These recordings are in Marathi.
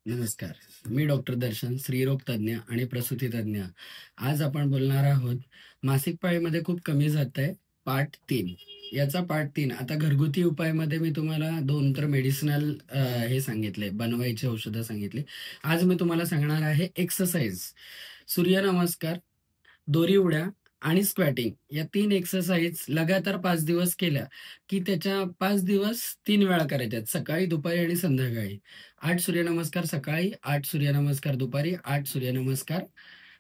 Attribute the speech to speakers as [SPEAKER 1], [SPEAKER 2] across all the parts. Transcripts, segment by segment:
[SPEAKER 1] नमस्कार. मी डॉक्टर दर्शन, स्त्रीरोग तज्ञ आणि प्रसूती तज्ञ. आज आपण बोलणार आहोत, मासिक पाळीमध्ये खूप कमी जातंय, पार्ट 3. याचा पार्ट 3 आता घरगुती उपायामध्ये मी तुम्हाला 2 तर मेडिसिनल हे सांगितले, बनवायची औषधं सांगितली. आज मी तुम्हाला सांगणार आहे एक्सरसाइज. सूर्यनमस्कार, दोरी उड्या आणि स्क्वॅटिंग या 3 एक्सरसाइज लगातार 5 दिवस केल्या, की त्याच्या 5 दिवस 3 वेळा करायच्या आहेत. सकाळी, दुपारी आणि संध्याकाळी. 8 सूर्यनमस्कार सकाळी, 8 सूर्यनमस्कार दुपारी, 8 सूर्यनमस्कार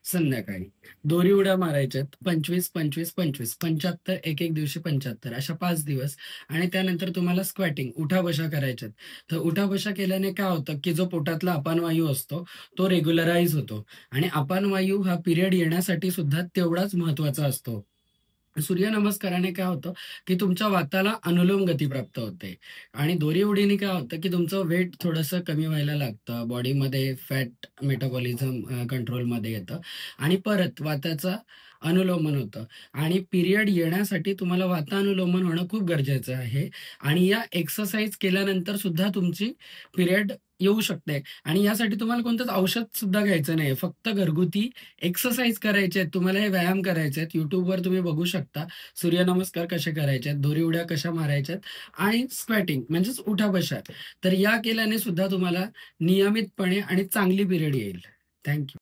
[SPEAKER 1] संध्याकाळी. दोरी उड्या मारायच्यात 25, 25, 25, 75 एक-एक दिवशी 75 अशा 5 दिवस आणि त्यानंतर तुम्हाला स्क्वॅटिंग उठा-बशा करायच्यात. तर उठा-बशा केल्याने काय होतं, की जो पोटातला अपानवायू असतो, तो रेग्युलराईज होतो आणि अपानवायू हा पिरियड येण्यासाठी सुद्धा तेवढाच महत्त्वाचा असतो. सूर्यनमस्काराने काय होतं, की तुमच्या वाताला अनुलोम गती प्राप्त होते आणि दोरी उडीने काय होतं, की तुमचं वेट थोडंसं कमी व्हायला लागतं. बॉडीमध्ये फॅट मेटाबॉलिझम कंट्रोलमध्ये येतं आणि परत वाताचा अनुलोमन होतं आणि पिरियड येण्यासाठी तुम्हाला वातानुलोमन होणं खूप गरजेचं आहे आणि या एक्सरसाइज केल्यानंतर सुद्धा तुमची पिरियड येऊ शकते आणि यासाठी तुम्हाला कोणतंच औषध सुद्धा घ्यायचं नाही. फक्त घरगुती एक्सरसाइज करायचे आहेत, तुम्हाला हे व्यायाम करायचे आहेत. YouTubeवर तुम्ही बघू शकता. सूर्यनमस्कार कसे करायचे आहेत, दोरी उड्या कशा मारायच्या आहेत आणि स्क्वॅटिंग म्हणजेच उठा-बशा. तर या केल्याने सुद्धा तुम्हाला नियमितपणे आणि चांगली पिरियड येईल. थँक